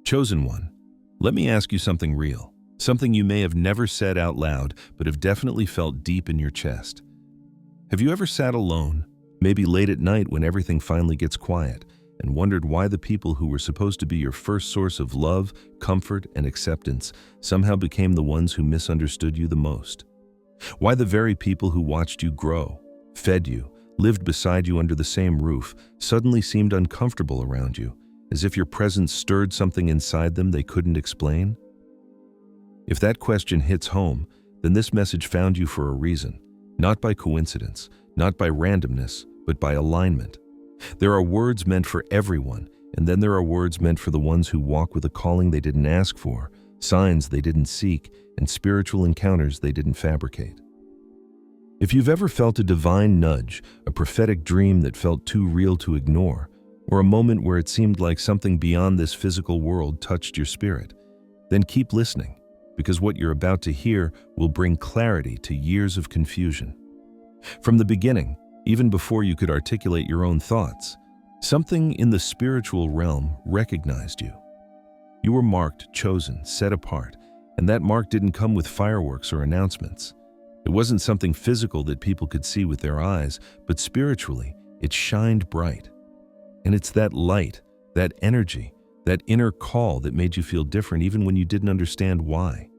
Chosen one, let me ask you something real, something you may have never said out loud, but have definitely felt deep in your chest. Have you ever sat alone, maybe late at night when everything finally gets quiet, and wondered why the people who were supposed to be your first source of love, comfort, and acceptance somehow became the ones who misunderstood you the most? Why the very people who watched you grow, fed you, lived beside you under the same roof, suddenly seemed uncomfortable around you, as if your presence stirred something inside them they couldn't explain? If that question hits home, then this message found you for a reason, not by coincidence, not by randomness, but by alignment. There are words meant for everyone, and then there are words meant for the ones who walk with a calling they didn't ask for, signs they didn't seek, and spiritual encounters they didn't fabricate. If you've ever felt a divine nudge, a prophetic dream that felt too real to ignore, or a moment where it seemed like something beyond this physical world touched your spirit, then keep listening, because what you're about to hear will bring clarity to years of confusion. From the beginning, even before you could articulate your own thoughts, something in the spiritual realm recognized you. You were marked, chosen, set apart, and that mark didn't come with fireworks or announcements. It wasn't something physical that people could see with their eyes, but spiritually, it shined bright. And it's that light, that energy, that inner call that made you feel different even when you didn't understand why.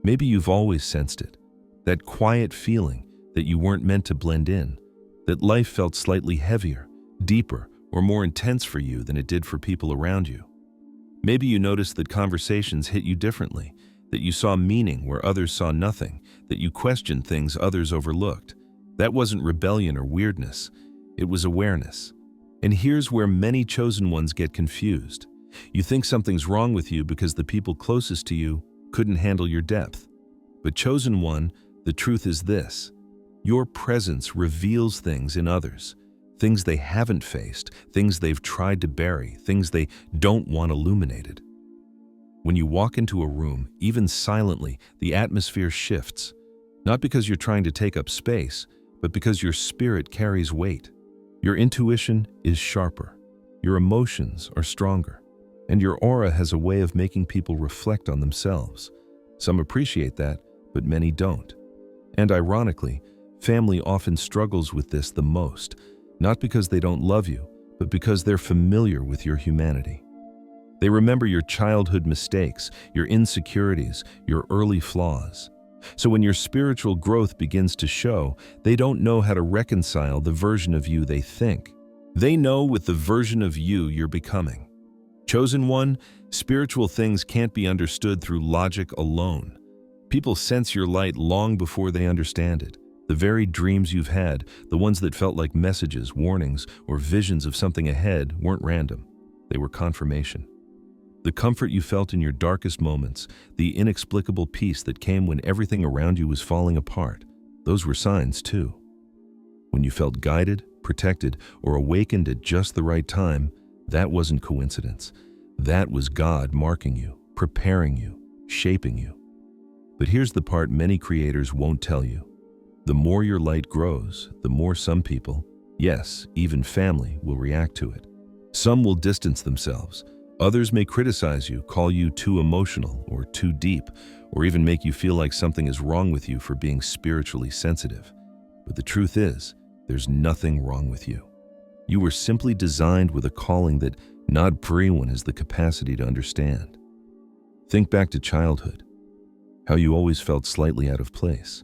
Maybe you've always sensed it, that quiet feeling that you weren't meant to blend in, that life felt slightly heavier, deeper, or more intense for you than it did for people around you. Maybe you noticed that conversations hit you differently, that you saw meaning where others saw nothing, that you questioned things others overlooked. That wasn't rebellion or weirdness, it was awareness. And here's where many chosen ones get confused. You think something's wrong with you because the people closest to you couldn't handle your depth. But chosen one, the truth is this: your presence reveals things in others, things they haven't faced, things they've tried to bury, things they don't want illuminated. When you walk into a room, even silently, the atmosphere shifts, not because you're trying to take up space, but because your spirit carries weight. Your intuition is sharper, your emotions are stronger, and your aura has a way of making people reflect on themselves. Some appreciate that, but many don't. And ironically, family often struggles with this the most, not because they don't love you, but because they're familiar with your humanity. They remember your childhood mistakes, your insecurities, your early flaws. So when your spiritual growth begins to show, they don't know how to reconcile the version of you they think. They know with the version of you you're becoming. Chosen one, spiritual things can't be understood through logic alone. People sense your light long before they understand it. The very dreams you've had, the ones that felt like messages, warnings, or visions of something ahead, weren't random. They were confirmation. The comfort you felt in your darkest moments, the inexplicable peace that came when everything around you was falling apart, those were signs too. When you felt guided, protected, or awakened at just the right time, that wasn't coincidence. That was God marking you, preparing you, shaping you. But here's the part many creators won't tell you. The more your light grows, the more some people, yes, even family, will react to it. Some will distance themselves. Others may criticize you, call you too emotional or too deep, or even make you feel like something is wrong with you for being spiritually sensitive. But the truth is, there's nothing wrong with you. You were simply designed with a calling that not everyone has the capacity to understand. Think back to childhood, how you always felt slightly out of place.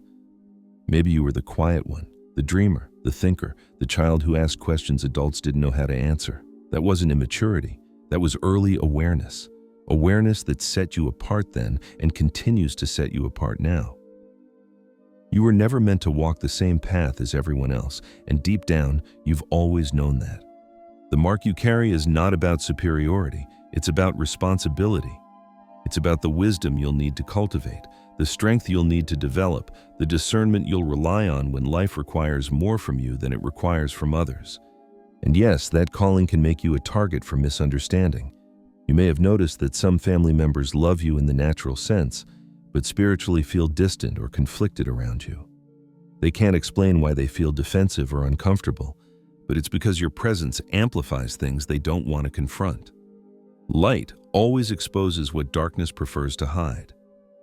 Maybe you were the quiet one, the dreamer, the thinker, the child who asked questions adults didn't know how to answer. That wasn't immaturity. That was early awareness. Awareness that set you apart then and continues to set you apart now. You were never meant to walk the same path as everyone else, and deep down, you've always known that. The mark you carry is not about superiority. It's about responsibility. It's about the wisdom you'll need to cultivate, the strength you'll need to develop, the discernment you'll rely on when life requires more from you than it requires from others. And yes, that calling can make you a target for misunderstanding. You may have noticed that some family members love you in the natural sense, but spiritually feel distant or conflicted around you. They can't explain why they feel defensive or uncomfortable, but it's because your presence amplifies things they don't want to confront. Light always exposes what darkness prefers to hide.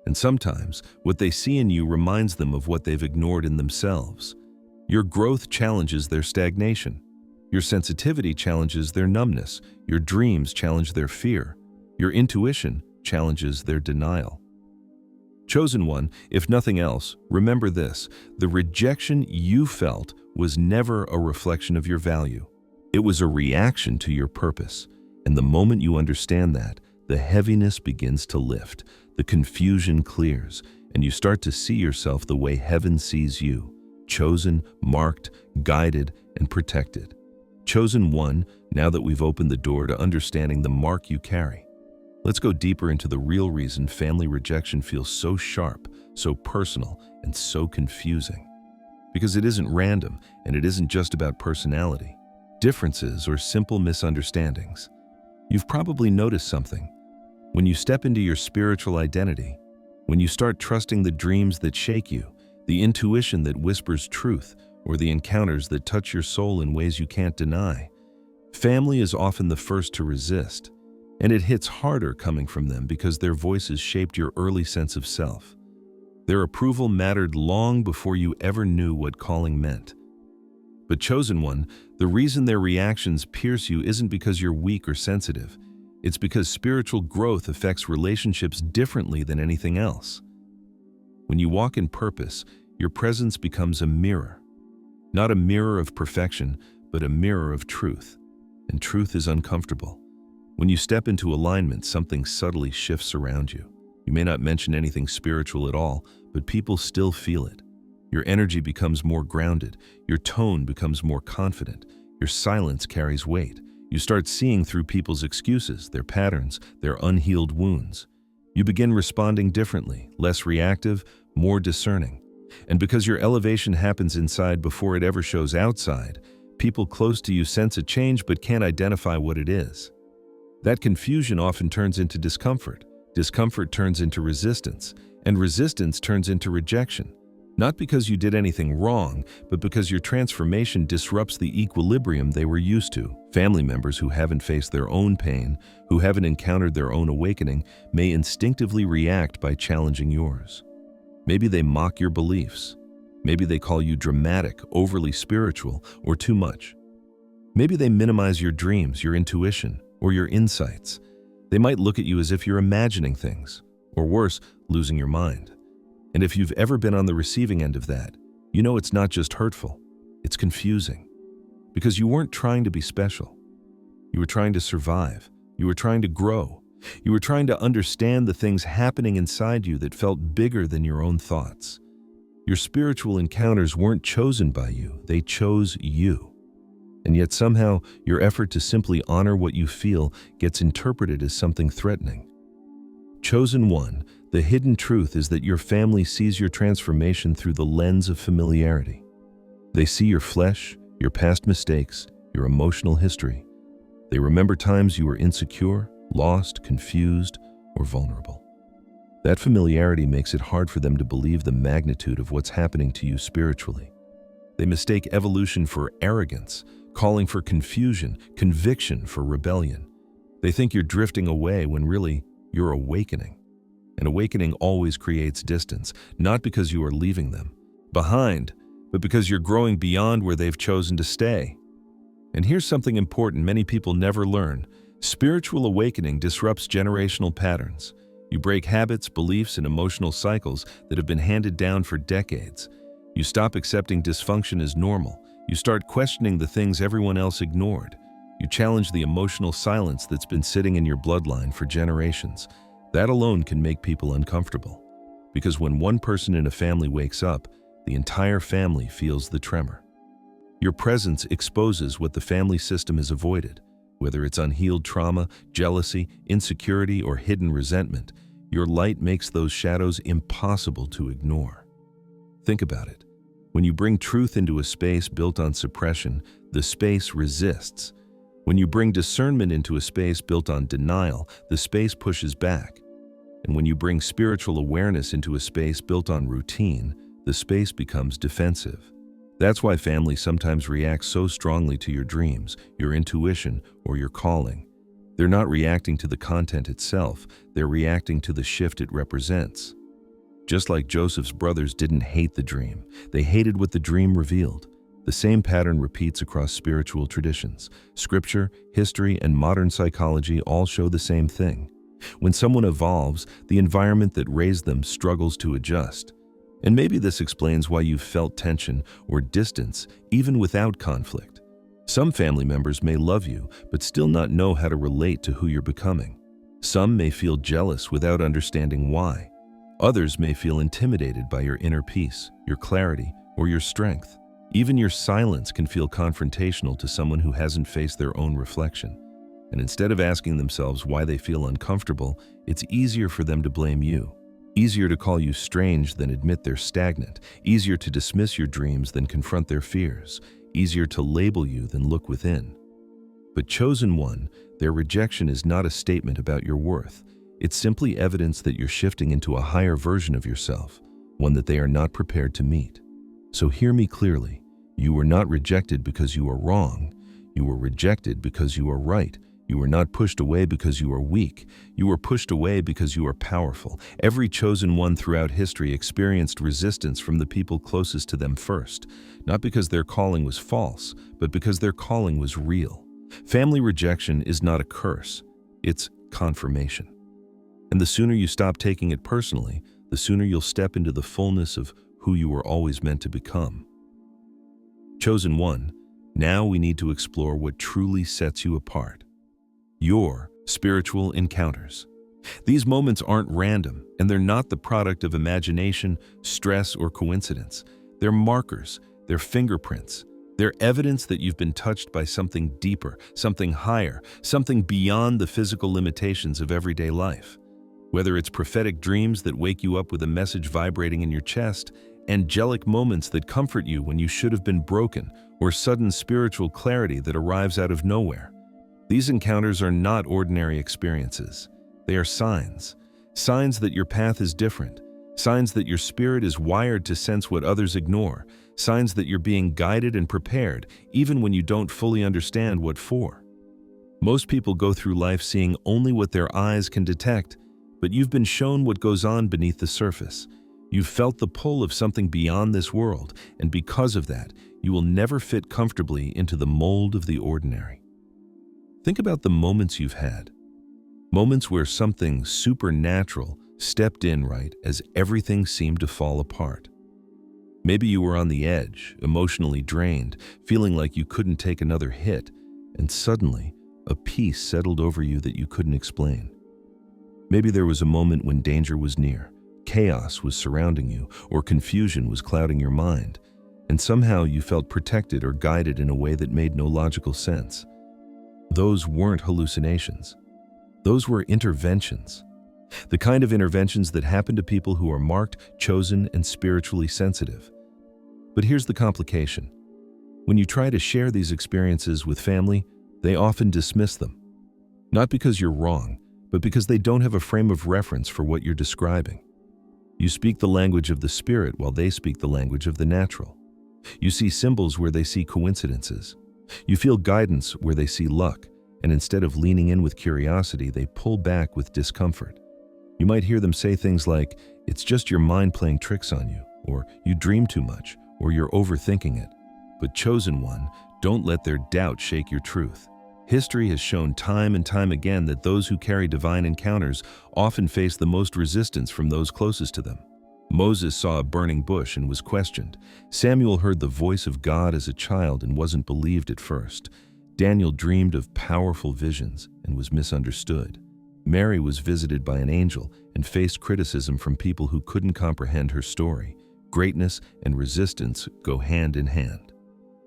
And sometimes, what they see in you reminds them of what they've ignored in themselves. Your growth challenges their stagnation. Your sensitivity challenges their numbness. Your dreams challenge their fear. Your intuition challenges their denial. Chosen one, if nothing else, remember this: the rejection you felt was never a reflection of your value. It was a reaction to your purpose. And the moment you understand that, the heaviness begins to lift, the confusion clears, and you start to see yourself the way heaven sees you: chosen, marked, guided, and protected. Chosen one, now that we've opened the door to understanding the mark you carry, let's go deeper into the real reason family rejection feels so sharp, so personal, and so confusing. Because it isn't random, and it isn't just about personality, differences, or simple misunderstandings. You've probably noticed something. When you step into your spiritual identity, when you start trusting the dreams that shake you, the intuition that whispers truth, or the encounters that touch your soul in ways you can't deny, family is often the first to resist. And it hits harder coming from them because their voices shaped your early sense of self. Their approval mattered long before you ever knew what calling meant. But chosen one, the reason their reactions pierce you isn't because you're weak or sensitive. It's because spiritual growth affects relationships differently than anything else. When you walk in purpose, your presence becomes a mirror. Not a mirror of perfection, but a mirror of truth. And truth is uncomfortable. When you step into alignment, something subtly shifts around you. You may not mention anything spiritual at all, but people still feel it. Your energy becomes more grounded. Your tone becomes more confident. Your silence carries weight. You start seeing through people's excuses, their patterns, their unhealed wounds. You begin responding differently, less reactive, more discerning. And because your elevation happens inside before it ever shows outside, people close to you sense a change but can't identify what it is. That confusion often turns into discomfort. Discomfort turns into resistance, and resistance turns into rejection. Not because you did anything wrong, but because your transformation disrupts the equilibrium they were used to. Family members who haven't faced their own pain, who haven't encountered their own awakening, may instinctively react by challenging yours. Maybe they mock your beliefs. Maybe they call you dramatic, overly spiritual, or too much. Maybe they minimize your dreams, your intuition, or your insights. They might look at you as if you're imagining things, or worse, losing your mind. And if you've ever been on the receiving end of that, you know it's not just hurtful, it's confusing. Because you weren't trying to be special. You were trying to survive. You were trying to grow. You were trying to understand the things happening inside you that felt bigger than your own thoughts. Your spiritual encounters weren't chosen by you, they chose you. And yet somehow, your effort to simply honor what you feel gets interpreted as something threatening. Chosen one, the hidden truth is that your family sees your transformation through the lens of familiarity. They see your flesh, your past mistakes, your emotional history. They remember times you were insecure, lost, confused, or vulnerable. That familiarity makes it hard for them to believe the magnitude of what's happening to you spiritually. They mistake evolution for arrogance, calling for confusion, conviction for rebellion. They think you're drifting away when really you're awakening. And awakening always creates distance, not because you are leaving them behind, but because you're growing beyond where they've chosen to stay. And here's something important many people never learn. Spiritual awakening disrupts generational patterns. You break habits, beliefs, and emotional cycles that have been handed down for decades. You stop accepting dysfunction as normal. You start questioning the things everyone else ignored. You challenge the emotional silence that's been sitting in your bloodline for generations. That alone can make people uncomfortable. Because when one person in a family wakes up, the entire family feels the tremor. Your presence exposes what the family system has avoided. Whether it's unhealed trauma, jealousy, insecurity, or hidden resentment, your light makes those shadows impossible to ignore. Think about it. When you bring truth into a space built on suppression, the space resists. When you bring discernment into a space built on denial, the space pushes back. And when you bring spiritual awareness into a space built on routine, the space becomes defensive. That's why family sometimes reacts so strongly to your dreams, your intuition, or your calling. They're not reacting to the content itself, they're reacting to the shift it represents. Just like Joseph's brothers didn't hate the dream, they hated what the dream revealed. The same pattern repeats across spiritual traditions. Scripture, history, and modern psychology all show the same thing. When someone evolves, the environment that raised them struggles to adjust. And maybe this explains why you've felt tension or distance even without conflict. Some family members may love you, but still not know how to relate to who you're becoming. Some may feel jealous without understanding why. Others may feel intimidated by your inner peace, your clarity, or your strength. Even your silence can feel confrontational to someone who hasn't faced their own reflection. And instead of asking themselves why they feel uncomfortable, it's easier for them to blame you. Easier to call you strange than admit they're stagnant. Easier to dismiss your dreams than confront their fears. Easier to label you than look within. But chosen one, their rejection is not a statement about your worth. It's simply evidence that you're shifting into a higher version of yourself, one that they are not prepared to meet. So hear me clearly. You were not rejected because you are wrong. You were rejected because you are right. You were not pushed away because you are weak. You were pushed away because you are powerful. Every chosen one throughout history experienced resistance from the people closest to them first, not because their calling was false, but because their calling was real. Family rejection is not a curse, it's confirmation. And the sooner you stop taking it personally, the sooner you'll step into the fullness of who you were always meant to become. Chosen one, now we need to explore what truly sets you apart. Your spiritual encounters. These moments aren't random, and they're not the product of imagination, stress, or coincidence. They're markers, they're fingerprints. They're evidence that you've been touched by something deeper, something higher, something beyond the physical limitations of everyday life. Whether it's prophetic dreams that wake you up with a message vibrating in your chest, angelic moments that comfort you when you should have been broken, or sudden spiritual clarity that arrives out of nowhere. These encounters are not ordinary experiences. They are signs. Signs that your path is different. Signs that your spirit is wired to sense what others ignore. Signs that you're being guided and prepared, even when you don't fully understand what for. Most people go through life seeing only what their eyes can detect, but you've been shown what goes on beneath the surface. You've felt the pull of something beyond this world, and because of that, you will never fit comfortably into the mold of the ordinary. Think about the moments you've had. Moments where something supernatural stepped in right as everything seemed to fall apart. Maybe you were on the edge, emotionally drained, feeling like you couldn't take another hit, and suddenly, a peace settled over you that you couldn't explain. Maybe there was a moment when danger was near, chaos was surrounding you, or confusion was clouding your mind, and somehow you felt protected or guided in a way that made no logical sense. Those weren't hallucinations. Those were interventions. The kind of interventions that happen to people who are marked, chosen, and spiritually sensitive. But here's the complication. When you try to share these experiences with family, they often dismiss them. Not because you're wrong, but because they don't have a frame of reference for what you're describing. You speak the language of the spirit while they speak the language of the natural. You see symbols where they see coincidences. You feel guidance where they see luck, and instead of leaning in with curiosity, they pull back with discomfort. You might hear them say things like, "It's just your mind playing tricks on you," or "You dream too much," or "You're overthinking it." But chosen one, don't let their doubt shake your truth. History has shown time and time again that those who carry divine encounters often face the most resistance from those closest to them. Moses saw a burning bush and was questioned. Samuel heard the voice of God as a child and wasn't believed at first. Daniel dreamed of powerful visions and was misunderstood. Mary was visited by an angel and faced criticism from people who couldn't comprehend her story. Greatness and resistance go hand in hand.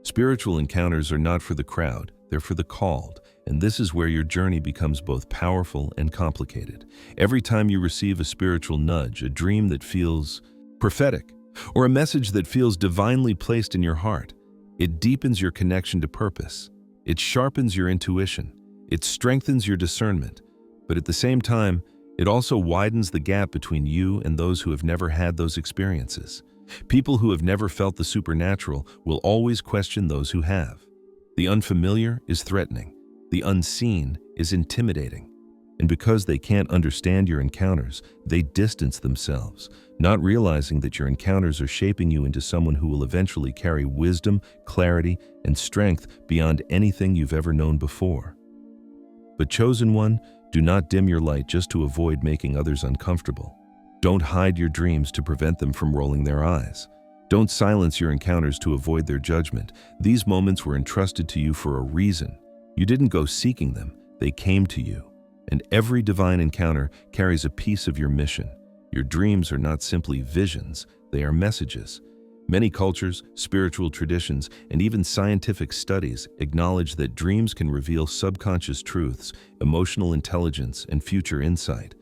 Spiritual encounters are not for the crowd, they're for the called, and this is where your journey becomes both powerful and complicated. Every time you receive a spiritual nudge, a dream that feels prophetic, or a message that feels divinely placed in your heart, it deepens your connection to purpose. It sharpens your intuition. It strengthens your discernment. But at the same time, it also widens the gap between you and those who have never had those experiences. People who have never felt the supernatural will always question those who have. The unfamiliar is threatening. The unseen is intimidating. And because they can't understand your encounters, they distance themselves, not realizing that your encounters are shaping you into someone who will eventually carry wisdom, clarity, and strength beyond anything you've ever known before. But chosen one, do not dim your light just to avoid making others uncomfortable. Don't hide your dreams to prevent them from rolling their eyes. Don't silence your encounters to avoid their judgment. These moments were entrusted to you for a reason. You didn't go seeking them, they came to you. And every divine encounter carries a piece of your mission. Your dreams are not simply visions, they are messages. Many cultures, spiritual traditions, and even scientific studies acknowledge that dreams can reveal subconscious truths, emotional intelligence, and future insight.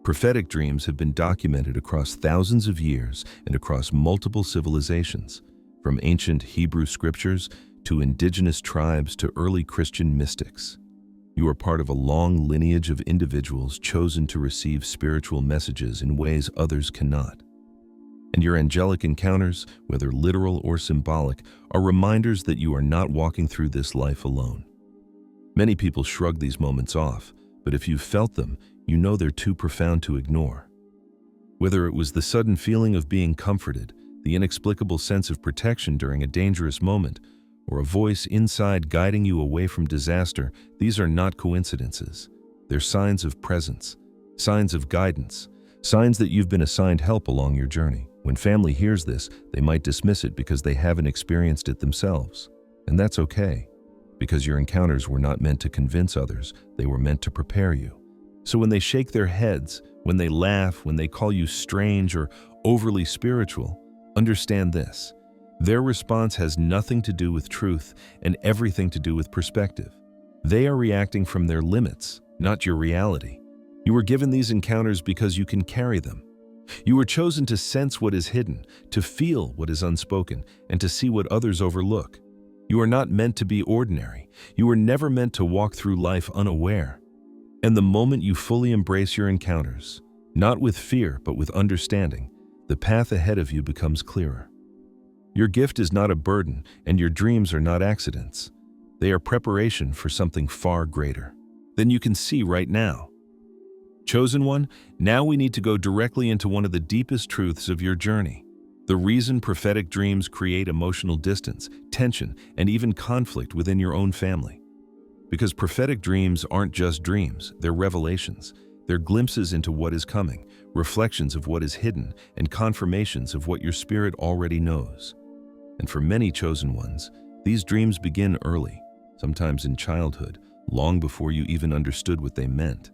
Prophetic dreams have been documented across thousands of years and across multiple civilizations, from ancient Hebrew scriptures to indigenous tribes to early Christian mystics. You are part of a long lineage of individuals chosen to receive spiritual messages in ways others cannot. And your angelic encounters, whether literal or symbolic, are reminders that you are not walking through this life alone. Many people shrug these moments off, but if you've felt them, you know they're too profound to ignore. Whether it was the sudden feeling of being comforted, the inexplicable sense of protection during a dangerous moment, or a voice inside guiding you away from disaster, these are not coincidences. They're signs of presence, signs of guidance, signs that you've been assigned help along your journey. When family hears this, they might dismiss it because they haven't experienced it themselves. And that's okay, because your encounters were not meant to convince others, they were meant to prepare you. So when they shake their heads, when they laugh, when they call you strange or overly spiritual, understand this. Their response has nothing to do with truth and everything to do with perspective. They are reacting from their limits, not your reality. You were given these encounters because you can carry them. You were chosen to sense what is hidden, to feel what is unspoken, and to see what others overlook. You are not meant to be ordinary. You were never meant to walk through life unaware. And the moment you fully embrace your encounters, not with fear but with understanding, the path ahead of you becomes clearer. Your gift is not a burden, and your dreams are not accidents. They are preparation for something far greater than you can see right now. Chosen one, now we need to go directly into one of the deepest truths of your journey. The reason prophetic dreams create emotional distance, tension, and even conflict within your own family. Because prophetic dreams aren't just dreams, they're revelations. They're glimpses into what is coming, reflections of what is hidden, and confirmations of what your spirit already knows. And for many chosen ones, these dreams begin early, sometimes in childhood, long before you even understood what they meant.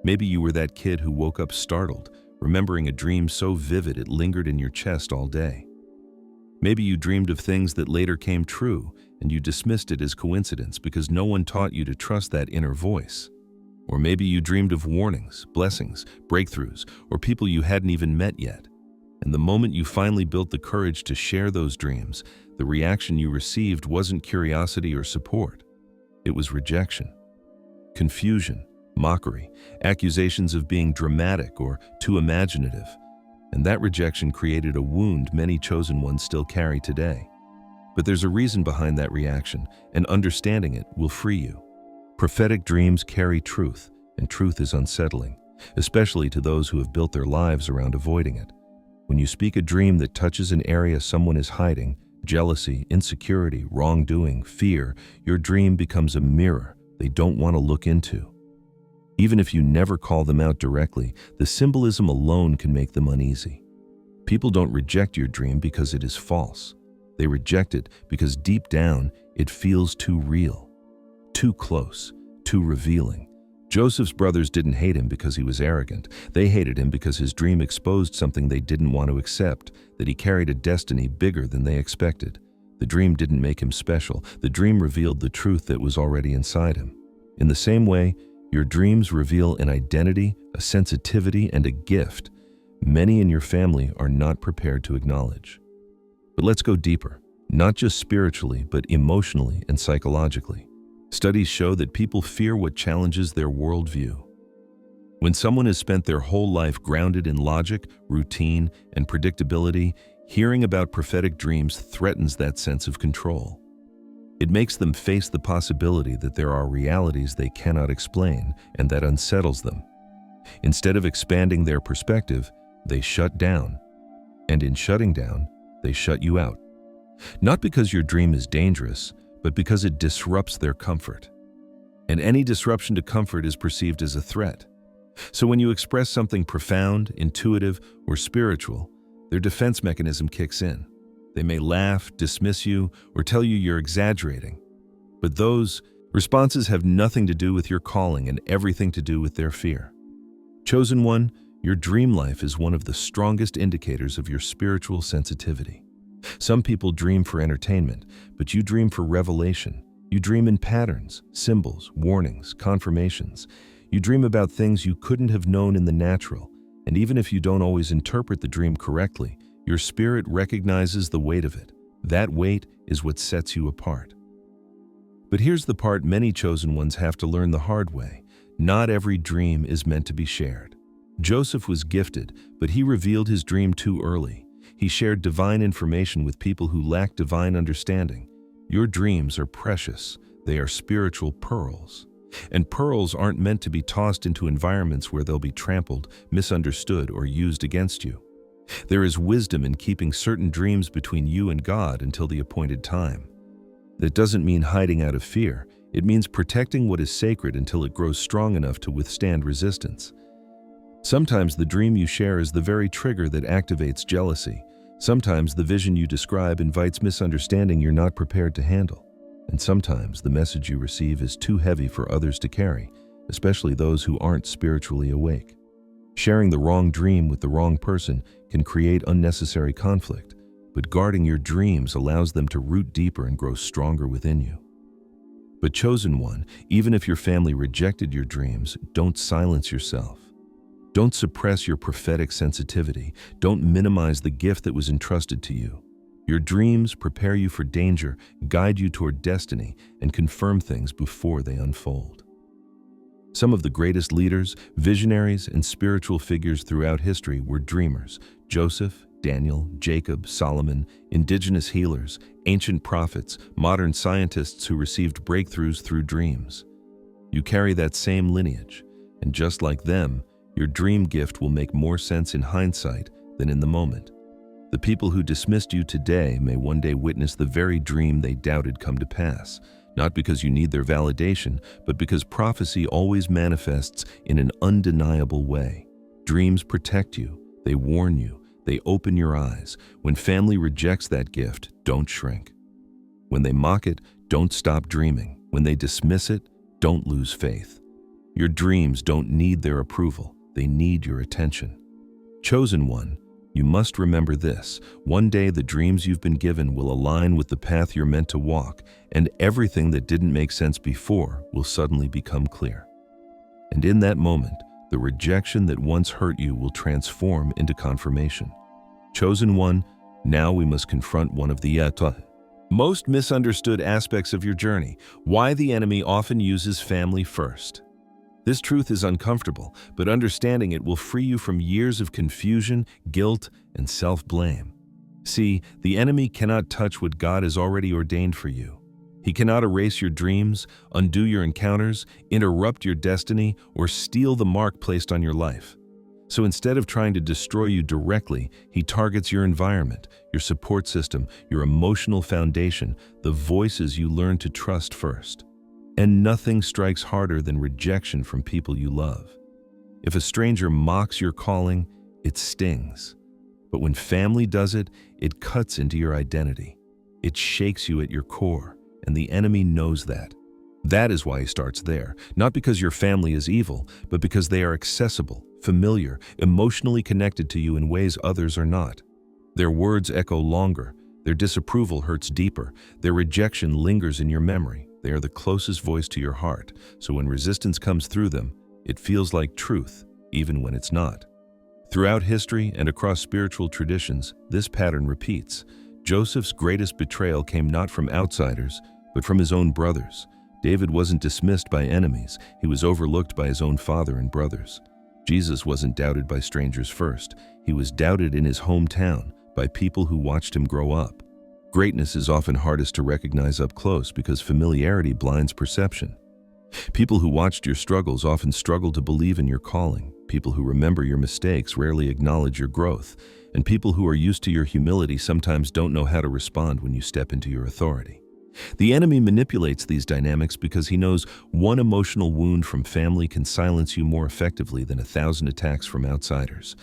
Maybe you were that kid who woke up startled, remembering a dream so vivid it lingered in your chest all day. Maybe you dreamed of things that later came true, and you dismissed it as coincidence because no one taught you to trust that inner voice. Or maybe you dreamed of warnings, blessings, breakthroughs, or people you hadn't even met yet. And the moment you finally built the courage to share those dreams, the reaction you received wasn't curiosity or support. It was rejection, confusion, mockery, accusations of being dramatic or too imaginative. And that rejection created a wound many chosen ones still carry today. But there's a reason behind that reaction, and understanding it will free you. Prophetic dreams carry truth, and truth is unsettling, especially to those who have built their lives around avoiding it. When you speak a dream that touches an area someone is hiding, jealousy, insecurity, wrongdoing, fear, your dream becomes a mirror they don't want to look into. Even if you never call them out directly, the symbolism alone can make them uneasy. People don't reject your dream because it is false. They reject it because deep down, it feels too real, too close, too revealing. Joseph's brothers didn't hate him because he was arrogant. They hated him because his dream exposed something they didn't want to accept, that he carried a destiny bigger than they expected. The dream didn't make him special. The dream revealed the truth that was already inside him. In the same way, your dreams reveal an identity, a sensitivity, and a gift many in your family are not prepared to acknowledge. But let's go deeper, not just spiritually, but emotionally and psychologically. Studies show that people fear what challenges their worldview. When someone has spent their whole life grounded in logic, routine, and predictability, hearing about prophetic dreams threatens that sense of control. It makes them face the possibility that there are realities they cannot explain, and that unsettles them. Instead of expanding their perspective, they shut down. And in shutting down, they shut you out. Not because your dream is dangerous, but because it disrupts their comfort. And any disruption to comfort is perceived as a threat. So when you express something profound, intuitive, or spiritual, their defense mechanism kicks in. They may laugh, dismiss you, or tell you you're exaggerating. But those responses have nothing to do with your calling and everything to do with their fear. Chosen one, your dream life is one of the strongest indicators of your spiritual sensitivity. Some people dream for entertainment, but you dream for revelation. You dream in patterns, symbols, warnings, confirmations. You dream about things you couldn't have known in the natural, and even if you don't always interpret the dream correctly, your spirit recognizes the weight of it. That weight is what sets you apart. But here's the part many chosen ones have to learn the hard way. Not every dream is meant to be shared. Joseph was gifted, but he revealed his dream too early. He shared divine information with people who lack divine understanding. Your dreams are precious. They are spiritual pearls. And pearls aren't meant to be tossed into environments where they'll be trampled, misunderstood, or used against you. There is wisdom in keeping certain dreams between you and God until the appointed time. That doesn't mean hiding out of fear. It means protecting what is sacred until it grows strong enough to withstand resistance. Sometimes the dream you share is the very trigger that activates jealousy. Sometimes the vision you describe invites misunderstanding you're not prepared to handle. And sometimes the message you receive is too heavy for others to carry, especially those who aren't spiritually awake. Sharing the wrong dream with the wrong person can create unnecessary conflict, but guarding your dreams allows them to root deeper and grow stronger within you. But chosen one, even if your family rejected your dreams, don't silence yourself. Don't suppress your prophetic sensitivity. Don't minimize the gift that was entrusted to you. Your dreams prepare you for danger, guide you toward destiny, and confirm things before they unfold. Some of the greatest leaders, visionaries, and spiritual figures throughout history were dreamers. Joseph, Daniel, Jacob, Solomon, indigenous healers, ancient prophets, modern scientists who received breakthroughs through dreams. You carry that same lineage, and just like them, your dream gift will make more sense in hindsight than in the moment. The people who dismissed you today may one day witness the very dream they doubted come to pass, not because you need their validation, but because prophecy always manifests in an undeniable way. Dreams protect you, they warn you, they open your eyes. When family rejects that gift, don't shrink. When they mock it, don't stop dreaming. When they dismiss it, don't lose faith. Your dreams don't need their approval, they need your attention. Chosen one, you must remember this. One day the dreams you've been given will align with the path you're meant to walk, and everything that didn't make sense before will suddenly become clear. And in that moment, the rejection that once hurt you will transform into confirmation. Chosen one, now we must confront one of the most misunderstood aspects of your journey, why the enemy often uses family first. This truth is uncomfortable, but understanding it will free you from years of confusion, guilt, and self-blame. See, the enemy cannot touch what God has already ordained for you. He cannot erase your dreams, undo your encounters, interrupt your destiny, or steal the mark placed on your life. So instead of trying to destroy you directly, he targets your environment, your support system, your emotional foundation, the voices you learn to trust first. And nothing strikes harder than rejection from people you love. If a stranger mocks your calling, it stings. But when family does it, it cuts into your identity. It shakes you at your core, and the enemy knows that. That is why he starts there, not because your family is evil, but because they are accessible, familiar, emotionally connected to you in ways others are not. Their words echo longer, their disapproval hurts deeper, their rejection lingers in your memory. They are the closest voice to your heart, so when resistance comes through them, it feels like truth, even when it's not. Throughout history and across spiritual traditions, this pattern repeats. Joseph's greatest betrayal came not from outsiders, but from his own brothers. David wasn't dismissed by enemies, he was overlooked by his own father and brothers. Jesus wasn't doubted by strangers first, he was doubted in his hometown by people who watched him grow up. Greatness is often hardest to recognize up close because familiarity blinds perception. People who watched your struggles often struggle to believe in your calling. People who remember your mistakes rarely acknowledge your growth. And people who are used to your humility sometimes don't know how to respond when you step into your authority. The enemy manipulates these dynamics because he knows one emotional wound from family can silence you more effectively than 1,000 attacks from outsiders.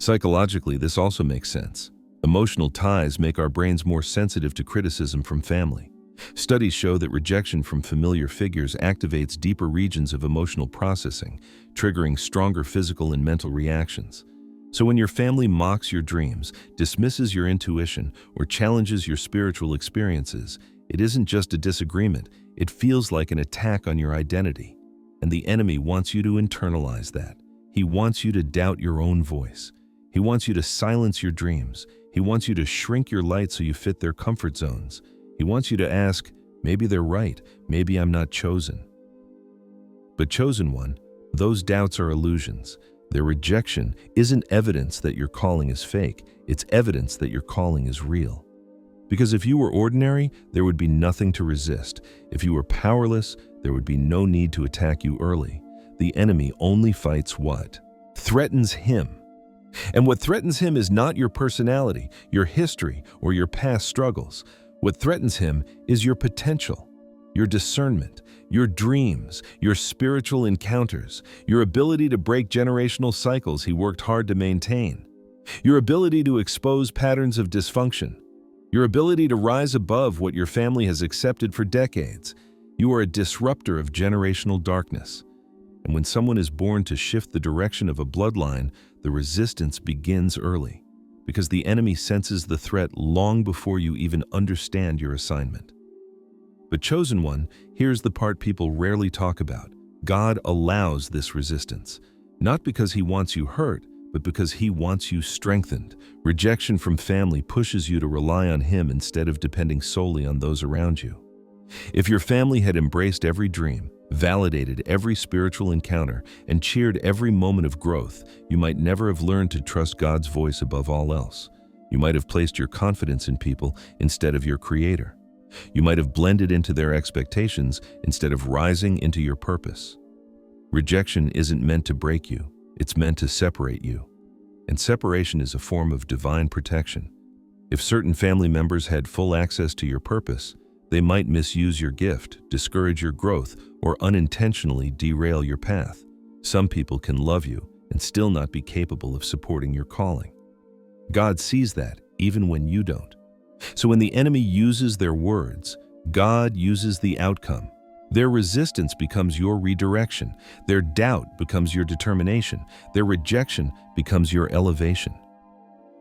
Psychologically, this also makes sense. Emotional ties make our brains more sensitive to criticism from family. Studies show that rejection from familiar figures activates deeper regions of emotional processing, triggering stronger physical and mental reactions. So when your family mocks your dreams, dismisses your intuition, or challenges your spiritual experiences, it isn't just a disagreement, it feels like an attack on your identity. And the enemy wants you to internalize that. He wants you to doubt your own voice. He wants you to silence your dreams. He wants you to shrink your light so you fit their comfort zones. He wants you to ask, maybe they're right, maybe I'm not chosen. But chosen one, those doubts are illusions. Their rejection isn't evidence that your calling is fake, it's evidence that your calling is real. Because if you were ordinary, there would be nothing to resist. If you were powerless, there would be no need to attack you early. The enemy only fights what? Threatens him. And what threatens him is not your personality, your history, or your past struggles. What threatens him is your potential, your discernment, your dreams, your spiritual encounters, your ability to break generational cycles he worked hard to maintain, your ability to expose patterns of dysfunction, your ability to rise above what your family has accepted for decades. You are a disruptor of generational darkness. And when someone is born to shift the direction of a bloodline, the resistance begins early, because the enemy senses the threat long before you even understand your assignment. But chosen one, here's the part people rarely talk about. God allows this resistance, not because he wants you hurt, but because he wants you strengthened. Rejection from family pushes you to rely on him instead of depending solely on those around you. If your family had embraced every dream, validated every spiritual encounter, and cheered every moment of growth, you might never have learned to trust God's voice above all else. You might have placed your confidence in people instead of your Creator. You might have blended into their expectations instead of rising into your purpose. Rejection isn't meant to break you, it's meant to separate you. And separation is a form of divine protection. If certain family members had full access to your purpose, they might misuse your gift, discourage your growth, or unintentionally derail your path. Some people can love you and still not be capable of supporting your calling. God sees that, even when you don't. So when the enemy uses their words, God uses the outcome. Their resistance becomes your redirection. Their doubt becomes your determination. Their rejection becomes your elevation.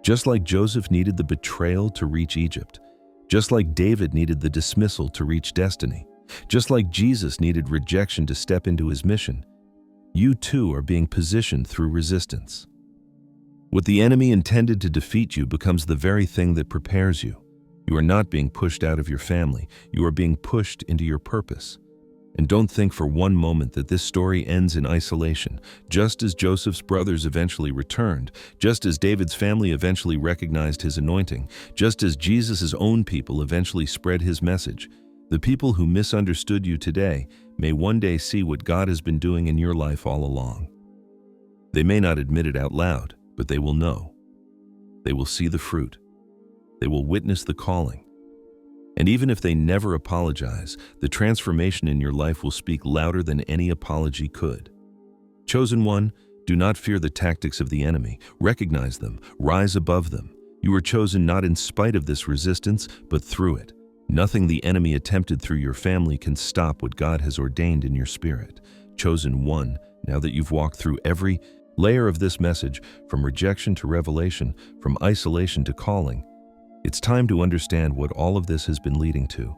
Just like Joseph needed the betrayal to reach Egypt, just like David needed the dismissal to reach destiny, just like Jesus needed rejection to step into his mission, you too are being positioned through resistance. What the enemy intended to defeat you becomes the very thing that prepares you. You are not being pushed out of your family, you are being pushed into your purpose. And don't think for one moment that this story ends in isolation. Just as Joseph's brothers eventually returned, just as David's family eventually recognized his anointing, just as Jesus' own people eventually spread his message, the people who misunderstood you today may one day see what God has been doing in your life all along. They may not admit it out loud, but they will know. They will see the fruit. They will witness the calling. And even if they never apologize, the transformation in your life will speak louder than any apology could. Chosen one, do not fear the tactics of the enemy. Recognize them, rise above them. You were chosen not in spite of this resistance, but through it. Nothing the enemy attempted through your family can stop what God has ordained in your spirit. Chosen one, now that you've walked through every layer of this message, from rejection to revelation, from isolation to calling, it's time to understand what all of this has been leading to.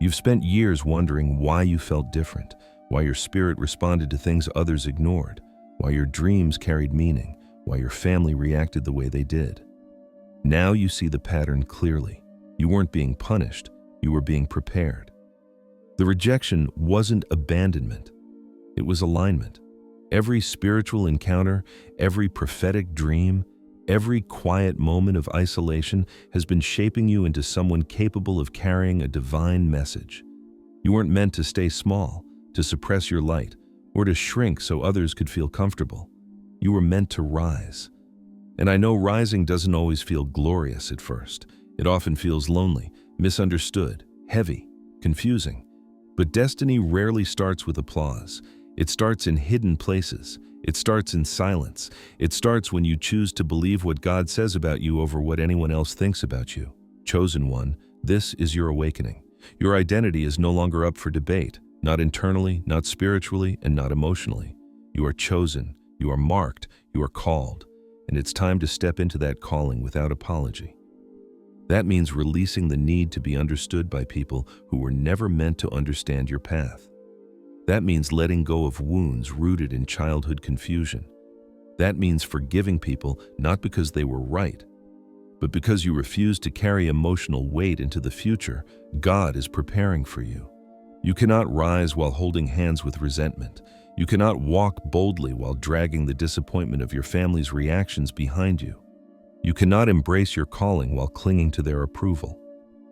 You've spent years wondering why you felt different, why your spirit responded to things others ignored, why your dreams carried meaning, why your family reacted the way they did. Now you see the pattern clearly. You weren't being punished, you were being prepared. The rejection wasn't abandonment, it was alignment. Every spiritual encounter, every prophetic dream, Every quiet moment of isolation has been shaping you into someone capable of carrying a divine message. You weren't meant to stay small, to suppress your light, or to shrink so others could feel comfortable. You were meant to rise. And I know rising doesn't always feel glorious at first. It often feels lonely, misunderstood, heavy, confusing. But destiny rarely starts with applause. It starts in hidden places. It starts in silence. It starts when you choose to believe what God says about you over what anyone else thinks about you. Chosen one, this is your awakening. Your identity is no longer up for debate, not internally, not spiritually, and not emotionally. You are chosen, you are marked, you are called, and it's time to step into that calling without apology. That means releasing the need to be understood by people who were never meant to understand your path. That means letting go of wounds rooted in childhood confusion. That means forgiving people not because they were right, but because you refuse to carry emotional weight into the future God is preparing for you. You cannot rise while holding hands with resentment. You cannot walk boldly while dragging the disappointment of your family's reactions behind you. You cannot embrace your calling while clinging to their approval.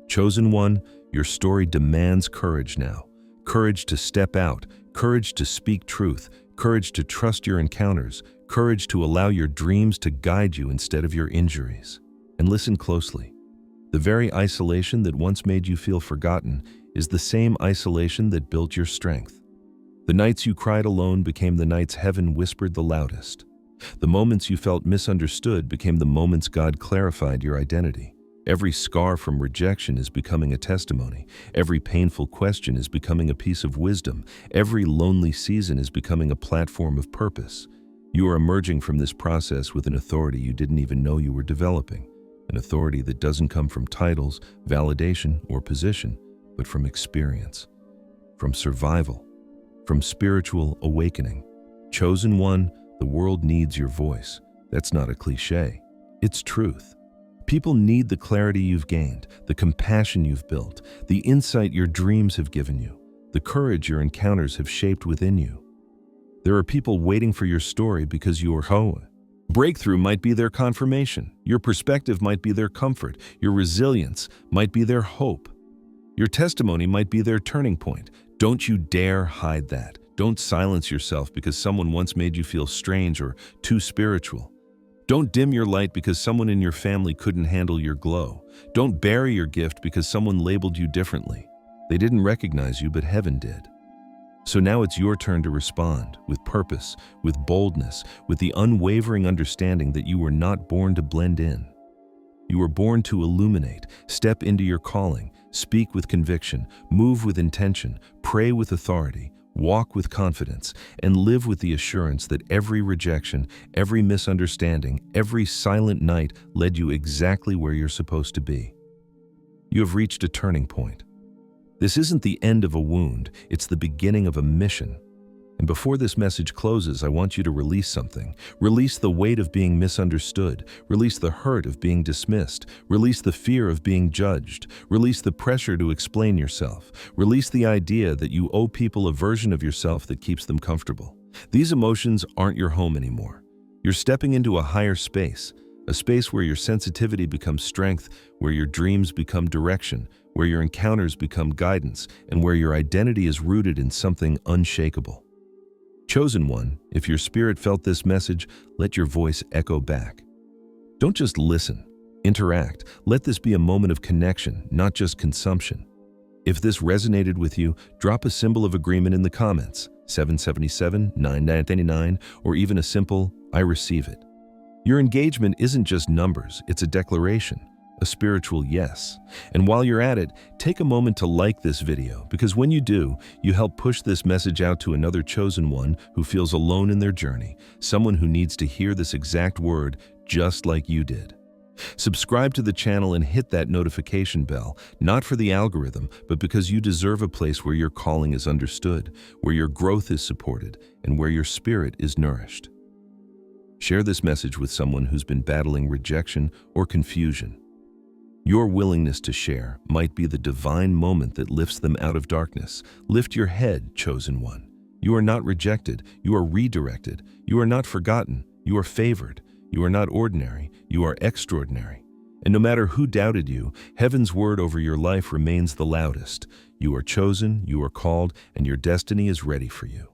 Chosen one, your story demands courage now. Courage to step out, courage to speak truth, courage to trust your encounters, courage to allow your dreams to guide you instead of your injuries. And listen closely. The very isolation that once made you feel forgotten is the same isolation that built your strength. The nights you cried alone became the nights heaven whispered the loudest. The moments you felt misunderstood became the moments God clarified your identity. Every scar from rejection is becoming a testimony. Every painful question is becoming a piece of wisdom. Every lonely season is becoming a platform of purpose. You are emerging from this process with an authority you didn't even know you were developing. An authority that doesn't come from titles, validation, or position, but from experience, from survival, from spiritual awakening. Chosen one, the world needs your voice. That's not a cliche. It's truth. People need the clarity you've gained, the compassion you've built, the insight your dreams have given you, the courage your encounters have shaped within you. There are people waiting for your story because you are whole. Breakthrough might be their confirmation. Your perspective might be their comfort. Your resilience might be their hope. Your testimony might be their turning point. Don't you dare hide that. Don't silence yourself because someone once made you feel strange or too spiritual. Don't dim your light because someone in your family couldn't handle your glow. Don't bury your gift because someone labeled you differently. They didn't recognize you, but heaven did. So now it's your turn to respond with purpose, with boldness, with the unwavering understanding that you were not born to blend in. You were born to illuminate, step into your calling, speak with conviction, move with intention, pray with authority, walk with confidence, and live with the assurance that every rejection, every misunderstanding, every silent night led you exactly where you're supposed to be. You have reached a turning point. This isn't the end of a wound, it's the beginning of a mission. And before this message closes, I want you to release something. Release the weight of being misunderstood. Release the hurt of being dismissed. Release the fear of being judged. Release the pressure to explain yourself. Release the idea that you owe people a version of yourself that keeps them comfortable. These emotions aren't your home anymore. You're stepping into a higher space, a space where your sensitivity becomes strength, where your dreams become direction, where your encounters become guidance, and where your identity is rooted in something unshakable. Chosen one, if your spirit felt this message, let your voice echo back. Don't just listen, interact. Let this be a moment of connection, not just consumption. If this resonated with you, drop a symbol of agreement in the comments, 777, 9999, or even a simple, I receive it. Your engagement isn't just numbers, it's a declaration. A spiritual yes. And while you're at it, take a moment to like this video, because when you do, you help push this message out to another chosen one who feels alone in their journey, someone who needs to hear this exact word just like you did. Subscribe to the channel and hit that notification bell, not for the algorithm, but because you deserve a place where your calling is understood, where your growth is supported, and where your spirit is nourished. Share this message with someone who's been battling rejection or confusion. Your willingness to share might be the divine moment that lifts them out of darkness. Lift your head, chosen one. You are not rejected. You are redirected. You are not forgotten. You are favored. You are not ordinary, you are extraordinary. And no matter who doubted you, heaven's word over your life remains the loudest. You are chosen, you are called, and your destiny is ready for you.